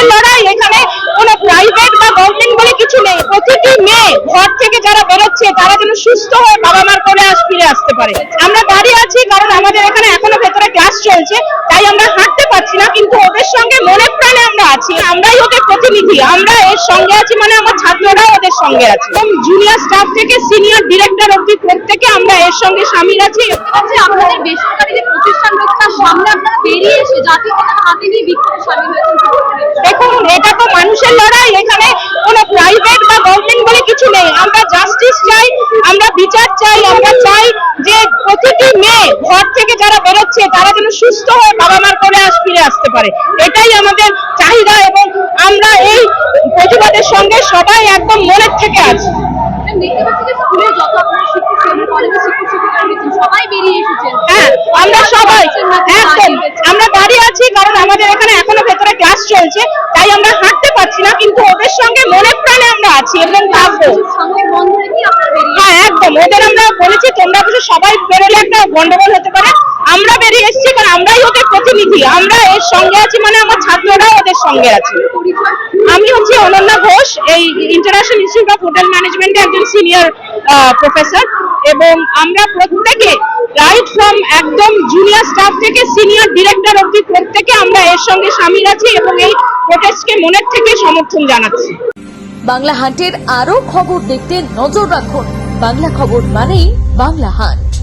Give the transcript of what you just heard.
মানুষের লড়াই, এখানে কোনো প্রাইভেট বা গভর্নমেন্ট বলে কিছু নেই। প্রতিটি মেয়ে ঘর থেকে যারা বেরোচ্ছে তারা যেন সুস্থ হয়ে বাবা মার কোলে ফিরে আসতে পারে। আমরা দাঁড়িয়ে আছি কারণ আমাদের এখানে এখনো ভেতরে ক্লাস চলছে, তাই আমরা হাঁটতে পারছি না, কিন্তু ওদের সঙ্গে মনে প্রাণে আমরা আছি। আমরাই ওদের প্রতিনিধি, আমরা এর সঙ্গে আছি, মানে আমার ছাত্ররাও ওদের সঙ্গে আছে। এবং জুনিয়র স্টাফ থেকে সিনিয়র ডিরেক্টর অব্দি প্রত্যেকে আমরা এর সঙ্গে সামিল আছি। আপনাদের বেসরকারি যে প্রতিষ্ঠান রয়েছে তার সামনে আপনারা বেরিয়ে এসে জাতীয় পতাকা হাতে নিয়ে বিক্ষোভে সামিল হয়েছেন। দেখুন, এটা তো মানুষের লড়াই, এখানে কোনো প্রাইভেট বা গভর্নমেন্ট বলে কিছু নেই। আমরা জাস্টিস চাই, আমরা বিচার চাই, আমরা চাই যে প্রতিটি মেয়ে ঘর থেকে যারা বেরোচ্ছে তারা যেন সুস্থ হয়ে বাবা মার কোলে ফিরে আসতে পারে। এটাই আমাদের চাহিদা এবং আমরা এই প্রতিবাদের সঙ্গে সবাই একদম মনের থেকে আছি। দেখতে পাচ্ছি যে স্কুলে যত আপনারা শিক্ষক এবং কলেজের শিক্ষক শিক্ষিকা রয়েছেন সবাই বেরিয়ে এসেছেন। হ্যাঁ, আমরা সবাই একদম আমরা দাঁড়িয়ে আছি কারণ আমাদের এখানে এখনো ভেতরে ক্লাস চলছে, তাই আমরা হাঁটতে পারছি না, কিন্তু ওদের সঙ্গে মনে প্রাণে আমরা আছি এবং থাকবো। হ্যাঁ, একদম ওদের আমরা বলেছি তোমরা কিছু সবাই বেরোলে একটা গন্ডগোল হতে পারে। আমরা বেরিয়ে এসেছি কারণ আমরাই ওদের প্রতিনিধি, আমরা এর সঙ্গে আছি, মানে আমার ছাত্ররাও ওদের সঙ্গে আছে। আমি হচ্ছি অনন্যা ঘোষ, এই ইন্টারন্যাশনাল ইনস্টিটিউট অফ হোটেল ম্যানেজমেন্টে একজন সিনিয়র প্রফেসর, এবং আমরা প্রত্যেকে রাইট ফ্রম একদম জুনিয়র স্টাফ থেকে সিনিয়র ডিরেক্টর অব্দি প্রত্যেকে আমরা এর সঙ্গে সামিল আছি এবং এই প্রোটেস্টকে মনের থেকে সমর্থন জানাচ্ছি। বাংলা হান্টের আরো খবর দেখতে নজর রাখুন। বাংলা খবর মানেই বাংলা হান্ট।